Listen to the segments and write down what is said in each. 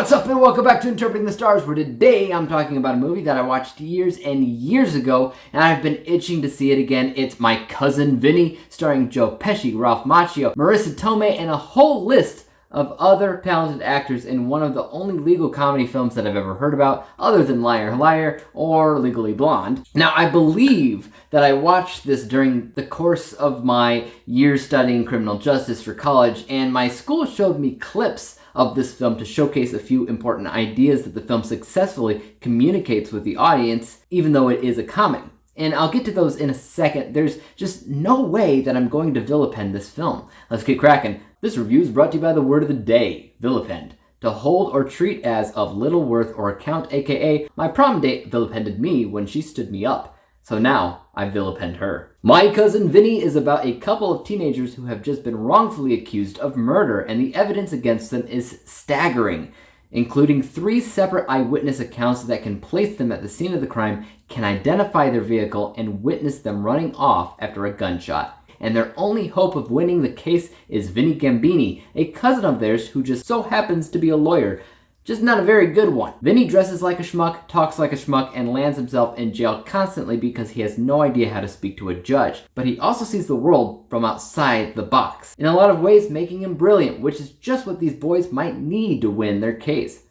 What's up and welcome back to Interpreting the Stars, where today I'm talking about a movie that I watched years and years ago and I've been itching to see it again. It's My Cousin Vinny, starring Joe Pesci, Ralph Macchio, Marisa Tomei, and a whole list of other talented actors in one of the only legal comedy films that I've ever heard about, other than Liar Liar or Legally Blonde. Now, I believe that I watched this during the course of my years studying criminal justice for college, and my school showed me clips of this film to showcase a few important ideas that the film successfully communicates with the audience, even though it is a comedy. And I'll get to those in a second. There's just no way that I'm going to vilipend this film. Let's get cracking. This review is brought to you by the word of the day, vilipend. To hold or treat as of little worth or account, aka my prom date vilipended me when she stood me up. So now I vilipend her. My Cousin Vinny is about a couple of teenagers who have just been wrongfully accused of murder, and the evidence against them is staggering, including 3 separate eyewitness accounts that can place them at the scene of the crime, can identify their vehicle, and witness them running off after a gunshot. And their only hope of winning the case is Vinny Gambini, a cousin of theirs who just so happens to be a lawyer. Just not a very good one. Vinny dresses like a schmuck, talks like a schmuck, and lands himself in jail constantly because he has no idea how to speak to a judge. But he also sees the world from outside the box, in a lot of ways making him brilliant, which is just what these boys might need to win their case.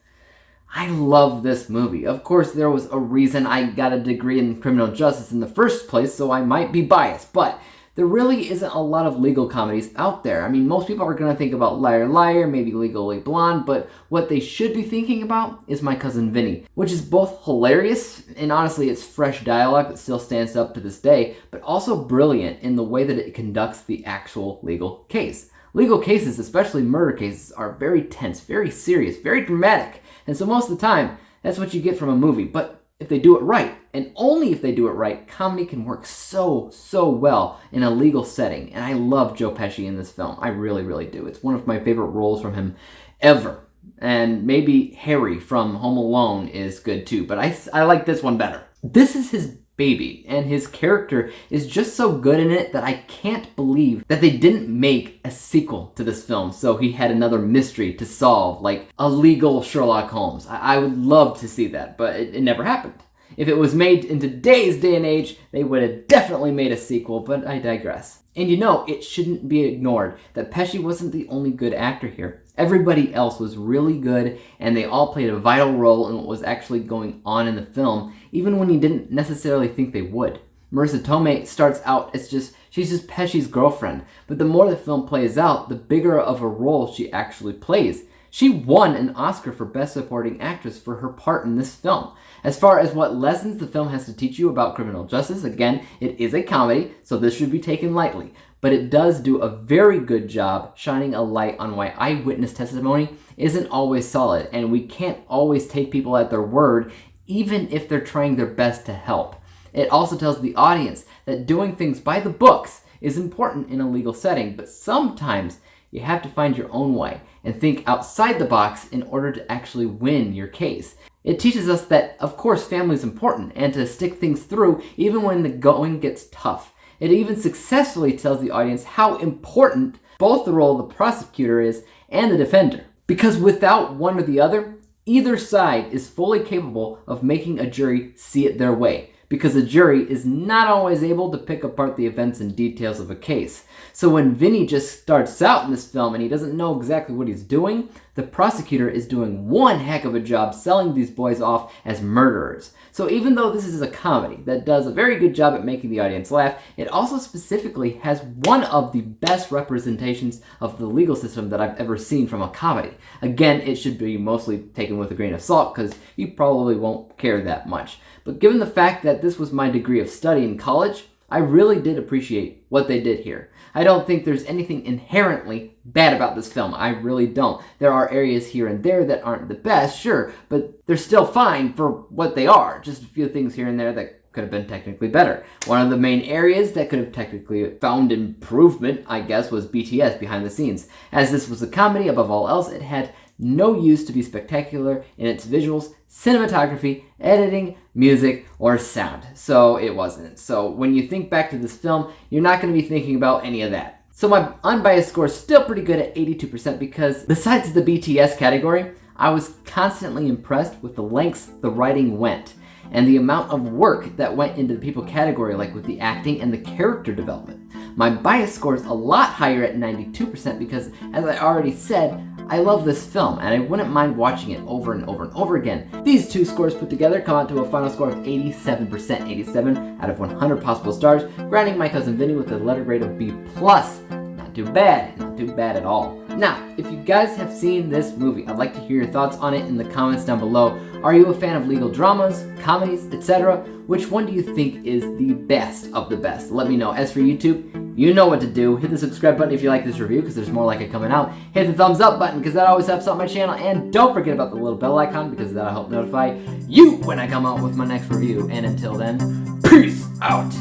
I love this movie. Of course, there was a reason I got a degree in criminal justice in the first place, so I might be biased, but there really isn't a lot of legal comedies out there. I mean, most people are going to think about Liar Liar, maybe Legally Blonde, but what they should be thinking about is My Cousin Vinny, which is both hilarious, and honestly, it's fresh dialogue that still stands up to this day, but also brilliant in the way that it conducts the actual legal case. Legal cases, especially murder cases, are very tense, very serious, very dramatic, and so most of the time, that's what you get from a movie. But if they do it right, and only if they do it right, comedy can work so well in a legal setting. And I love Joe Pesci in this film. I really do. It's one of my favorite roles from him ever. And maybe Harry from Home Alone is good too, but I like this one better. This is his baby, and his character is just so good in it that I can't believe that they didn't make a sequel to this film so he had another mystery to solve, like a legal Sherlock Holmes. I would love to see that, but it never happened. If it was made in today's day and age, they would have definitely made a sequel, but I digress. And you know, it shouldn't be ignored that Pesci wasn't the only good actor here. Everybody else was really good, and they all played a vital role in what was actually going on in the film, even when you didn't necessarily think they would. Marisa Tomei starts out as she's just Pesci's girlfriend, but the more the film plays out, the bigger of a role she actually plays. She won an Oscar for Best Supporting Actress for her part in this film. As far as what lessons the film has to teach you about criminal justice, again, it is a comedy, so this should be taken lightly. But it does do a very good job shining a light on why eyewitness testimony isn't always solid, and we can't always take people at their word, even if they're trying their best to help. It also tells the audience that doing things by the books is important in a legal setting, but sometimes you have to find your own way and think outside the box in order to actually win your case. It teaches us that, of course, family is important and to stick things through even when the going gets tough. It even successfully tells the audience how important both the role of the prosecutor is and the defender. Because without one or the other, either side is fully capable of making a jury see it their way, because the jury is not always able to pick apart the events and details of a case. So when Vinny just starts out in this film and he doesn't know exactly what he's doing, the prosecutor is doing one heck of a job selling these boys off as murderers. So even though this is a comedy that does a very good job at making the audience laugh, it also specifically has one of the best representations of the legal system that I've ever seen from a comedy. Again, it should be mostly taken with a grain of salt because you probably won't care that much. But given the fact that this was my degree of study in college, I really did appreciate what they did here. I don't think there's anything inherently bad about this film. I really don't. There are areas here and there that aren't the best, sure, but they're still fine for what they are. Just a few things here and there that could have been technically better. One of the main areas that could have technically found improvement, I guess, was BTS, behind the scenes. As this was a comedy, above all else, it had no use to be spectacular in its visuals, cinematography, editing, music, or sound. So it wasn't. So when you think back to this film, you're not going to be thinking about any of that. So my unbiased score is still pretty good at 82% because besides the BTS category, I was constantly impressed with the lengths the writing went, and the amount of work that went into the people category, like with the acting and the character development. My bias score is a lot higher at 92% because, as I already said, I love this film and I wouldn't mind watching it over and over and over again. These two scores put together come out to a final score of 87%, 87 out of 100 possible stars, granting My Cousin Vinny with a letter grade of B+. Not too bad, not too bad at all. Now, if you guys have seen this movie, I'd like to hear your thoughts on it in the comments down below. Are you a fan of legal dramas, comedies, etc.? Which one do you think is the best of the best? Let me know. As for YouTube, you know what to do. Hit the subscribe button if you like this review, because there's more like it coming out. Hit the thumbs up button, because that always helps out my channel. And don't forget about the little bell icon, because that'll help notify you when I come out with my next review. And until then, peace out!